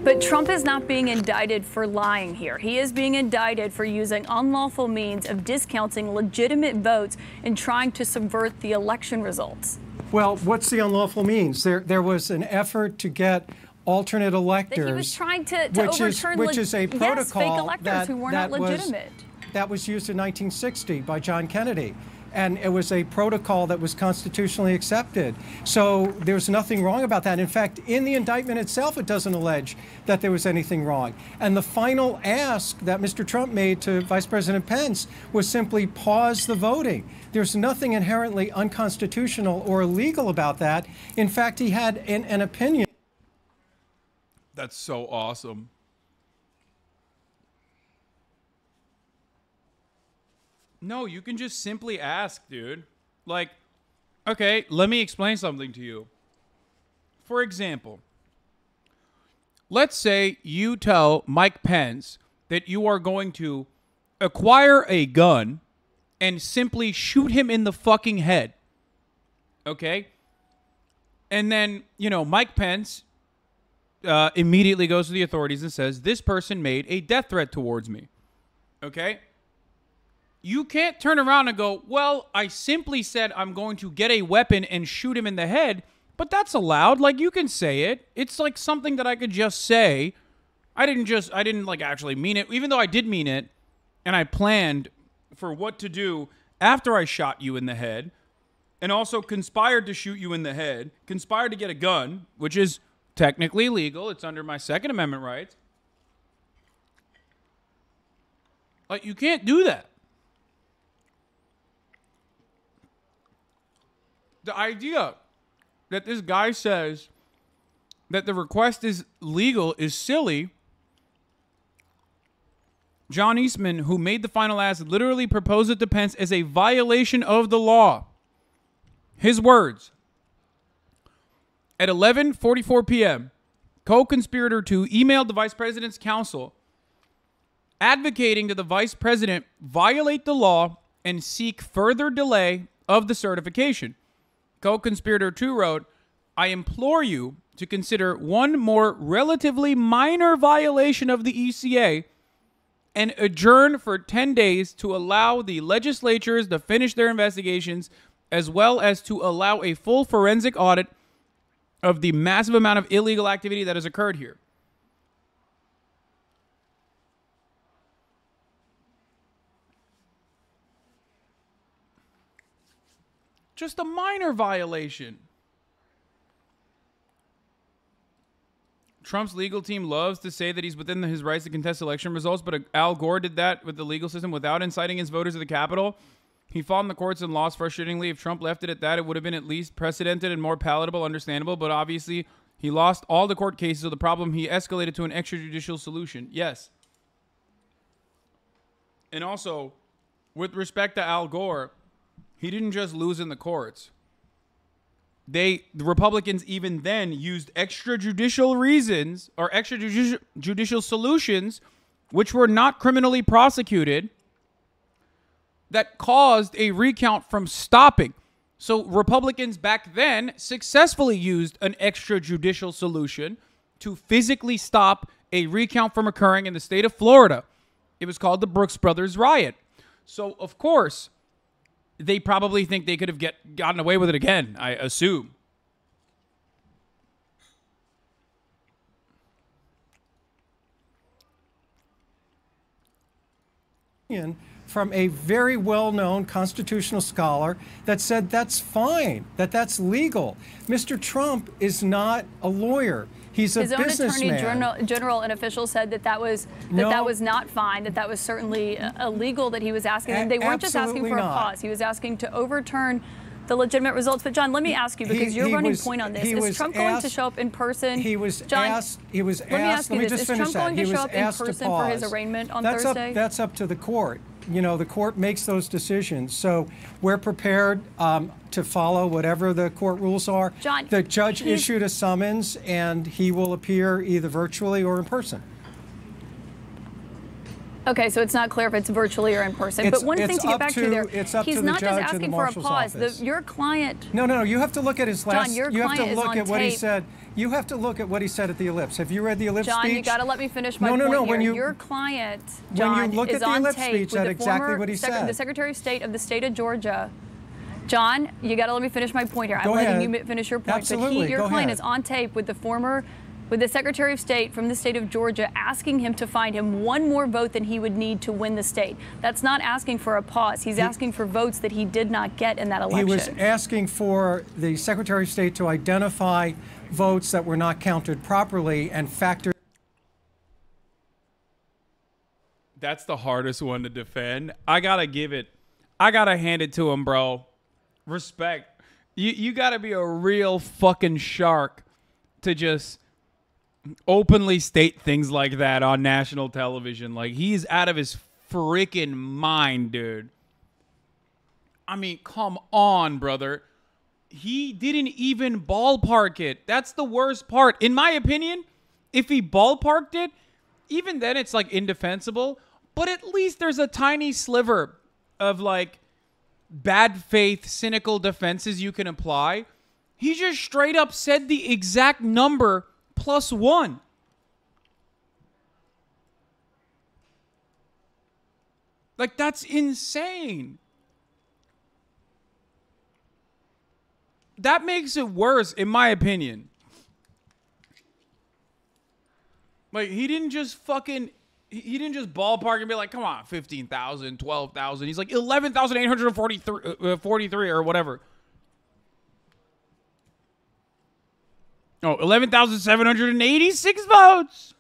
Speaker 21: But Trump is not being indicted for lying here. He is being indicted for using unlawful means of discounting legitimate votes and trying to subvert the election results.
Speaker 22: Well, what's the unlawful means? There was an effort to get alternate electors.
Speaker 21: That he was trying to overturn
Speaker 22: which is a protocol
Speaker 21: fake electors who were not legitimate.
Speaker 22: That was used in 1960 by John Kennedy. And it was a protocol that was constitutionally accepted. So there's nothing wrong about that. In fact, in the indictment itself, it doesn't allege that there was anything wrong. And the final ask that Mr. Trump made to Vice President Pence was simply pause the voting. There's nothing inherently unconstitutional or illegal about that. In fact, he had an opinion.
Speaker 1: That's so awesome. No, you can just simply ask, dude. Like, okay, let me explain something to you. For example, let's say you tell Mike Pence that you are going to acquire a gun and simply shoot him in the fucking head. Okay? And then, you know, Mike Pence immediately goes to the authorities and says, this person made a death threat towards me. Okay? You can't turn around and go, well, I simply said I'm going to get a weapon and shoot him in the head, but that's allowed. Like, you can say it. It's like something that I could just say. I didn't like actually mean it, even though I did mean it, and I planned for what to do after I shot you in the head, and also conspired to shoot you in the head, conspired to get a gun, which is technically legal. It's under my Second Amendment rights. Like, you can't do that. The idea that this guy says that the request is legal is silly. John Eastman, who made the final ask, literally proposed it to Pence as a violation of the law. His words. At 11:44 p.m., co-conspirator 2 emailed the vice president's counsel advocating that the vice president violate the law and seek further delay of the certification. Co-conspirator 2 wrote, I implore you to consider one more relatively minor violation of the ECA and adjourn for 10 days to allow the legislatures to finish their investigations, as well as to allow a full forensic audit of the massive amount of illegal activity that has occurred here. Just a minor violation. Trump's legal team loves to say that he's within his rights to contest election results, but Al Gore did that with the legal system without inciting his voters to the Capitol. He fought in the courts and lost frustratingly. If Trump left it at that, it would have been at least precedented and more palatable, understandable, but obviously He lost all the court cases of the problem. He escalated to an extrajudicial solution. Yes. And also, with respect to Al Gore, he didn't just lose in the courts. The Republicans even then used extrajudicial reasons or extrajudicial solutions, which were not criminally prosecuted, that caused a recount from stopping. So Republicans back then successfully used an extrajudicial solution to physically stop a recount from occurring in the state of Florida. It was called the Brooks Brothers riot. So, of course, they probably think they could have gotten away with it again, I assume.
Speaker 22: From a very well-known constitutional scholar that said that's fine, that's legal. Mr. Trump is not a lawyer. He's a businessman.
Speaker 21: His own attorney general and officials said that was not fine, that was certainly illegal that he was asking. And they weren't just asking for a pause. He was asking to overturn the legitimate results. But John, let me ask you, because you're running point on this. Is Trump going to show up in person?
Speaker 22: He was asked.
Speaker 21: Let me ask you this. Is Trump going to show up in person for his arraignment on Thursday?
Speaker 22: That's up to the court. You know, the court makes those decisions. So we're prepared to follow whatever the court rules are.
Speaker 21: John,
Speaker 22: the judge issued a summons, and he will appear either virtually or in person.
Speaker 21: Okay, so it's not clear if it's virtually or in person. But one thing to get back to there, he's not just asking for a pause. Your client...
Speaker 22: No, you have to look at his last...
Speaker 21: John, your client is on tape.
Speaker 22: What he said. You have to look at what he said at the ellipse. Have you read the ellipse speech?
Speaker 21: John, you got to let me finish my point here. Your client, John, is on tape with the Secretary of State of the state of Georgia. John, you got to let me finish my point here. I'm letting you finish your point.
Speaker 22: Absolutely.
Speaker 21: But your client is on tape with the Secretary of State from the state of Georgia asking him to find him one more vote than he would need to win the state. That's not asking for a pause. He's asking for votes that he did not get in that election.
Speaker 22: He was asking for the Secretary of State to identify votes that were not counted properly and factor.
Speaker 1: That's the hardest one to defend. I gotta hand it to him, bro. Respect. You gotta be a real fucking shark to just openly state things like that on national television. Like, he's out of his freaking mind, dude. I mean, come on, brother. He didn't even ballpark it. That's the worst part. In my opinion, if he ballparked it, even then it's like indefensible. But at least there's a tiny sliver of like bad faith, cynical defenses you can apply. He just straight up said the exact number +1. Like, that's insane. That makes it worse, in my opinion. Like, he didn't just ballpark and be like, come on, 15,000, 12,000. He's like 11,843 or whatever. Oh, 11,786 votes.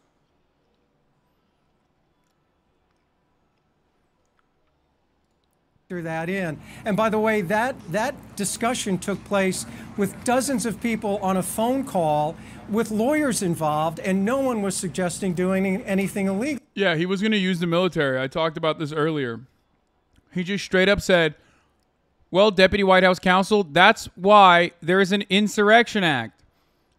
Speaker 22: That in. And by the way, that discussion took place with dozens of people on a phone call with lawyers involved, and no one was suggesting doing anything illegal.
Speaker 1: Yeah, he was going to use the military. I talked about this earlier. He just straight up said, well, Deputy White House Counsel, that's why there is an Insurrection Act.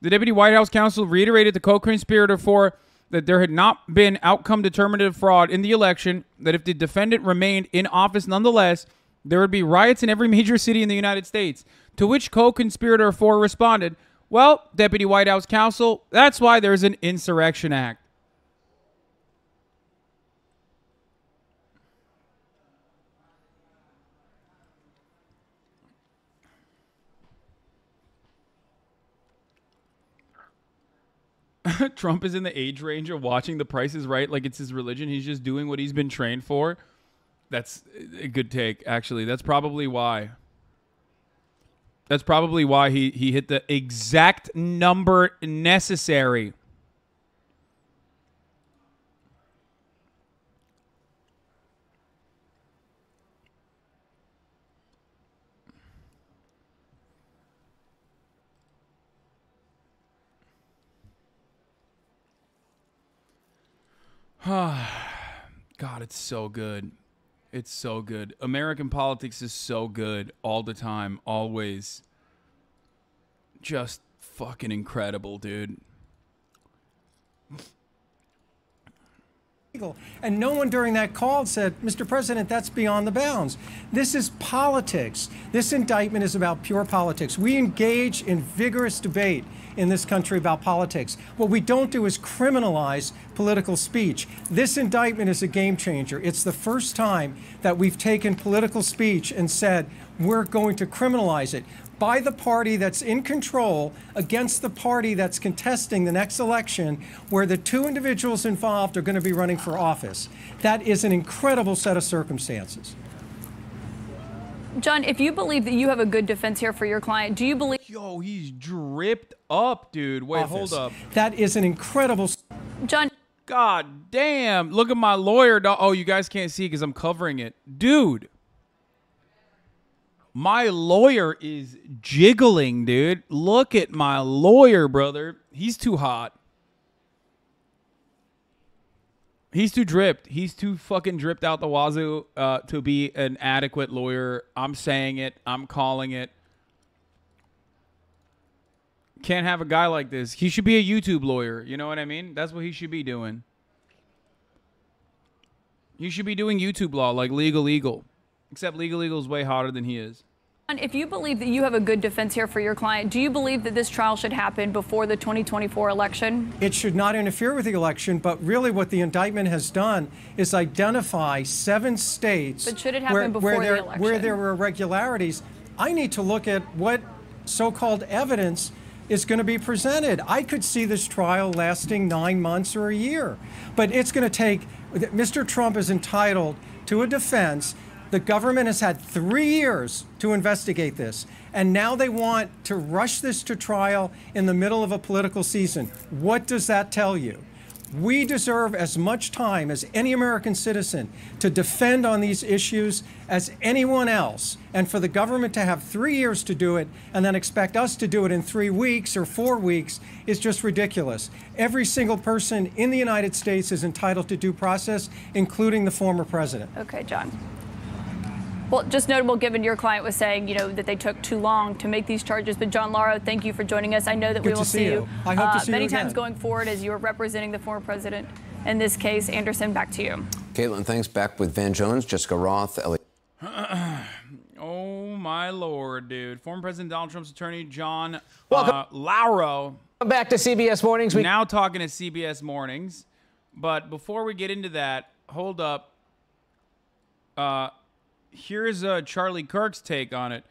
Speaker 1: The Deputy White House Counsel reiterated the co-conspirator for that there had not been outcome determinative fraud in the election, that if the defendant remained in office nonetheless, there would be riots in every major city in the United States. To which co-conspirator 4 responded, well, Deputy White House Counsel, that's why there's an Insurrection Act. Trump is in the age range of watching The Price is Right like it's his religion. He's just doing what he's been trained for. That's a good take, actually. That's probably why. That's probably why he hit the exact number necessary. God, it's so good. It's so good. American politics is so good all the time, always. Just fucking incredible, dude.
Speaker 22: And no one during that call said, Mr. President, that's beyond the bounds. This is politics. This indictment is about pure politics. We engage in vigorous debate in this country about politics. What we don't do is criminalize political speech. This indictment is a game changer. It's the first time that we've taken political speech and said, we're going to criminalize it by the party that's in control against the party that's contesting the next election, where the two individuals involved are going to be running for office. That is an incredible set of circumstances.
Speaker 21: John, if you believe that you have a good defense here for your client, do you believe...
Speaker 1: Yo, he's dripped up, dude. Wait, hold up.
Speaker 22: That is an incredible...
Speaker 21: John...
Speaker 1: God damn. Look at my lawyer. Oh, you guys can't see because I'm covering it. Dude. My lawyer is jiggling, dude. Look at my lawyer, brother. He's too hot. He's too dripped. He's too fucking dripped out the wazoo to be an adequate lawyer. I'm saying it. I'm calling it. Can't have a guy like this. He should be a YouTube lawyer. You know what I mean? That's what he should be doing. You should be doing YouTube law like Legal Eagle. Except Legal Eagle is way hotter than he is.
Speaker 21: If you believe that you have a good defense here for your client, do you believe that this trial should happen before the 2024 election?
Speaker 22: It should not interfere with the election, but really what the indictment has done is identify 7 states
Speaker 21: but should it happen before the election?
Speaker 22: Where there were irregularities. I need to look at what so-called evidence is going to be presented. I could see this trial lasting 9 months or a year, but it's going to take... Mr. Trump is entitled to a defense. The government has had 3 years to investigate this, and now they want to rush this to trial in the middle of a political season. What does that tell you? We deserve as much time as any American citizen to defend on these issues as anyone else. And for the government to have 3 years to do it and then expect us to do it in 3 weeks or 4 weeks is just ridiculous. Every single person in the United States is entitled to due process, including the former president.
Speaker 21: Okay, John. Well, just notable given your client was saying, you know, that they took too long to make these charges. But John Lauro, thank you for joining us. I know that we will see you
Speaker 22: I hope to see
Speaker 21: many
Speaker 22: you again.
Speaker 21: times going forward as you are representing the former president. In this case, Anderson, back to you.
Speaker 5: Caitlin, thanks. Back with Van Jones, Jessica Roth, Ellie.
Speaker 1: Oh, my Lord, dude. Former President Donald Trump's attorney, John Lauro.
Speaker 12: Welcome back to CBS Mornings.
Speaker 1: Now talking to CBS Mornings. But before we get into that, hold up. Here's Charlie Kirk's take on it.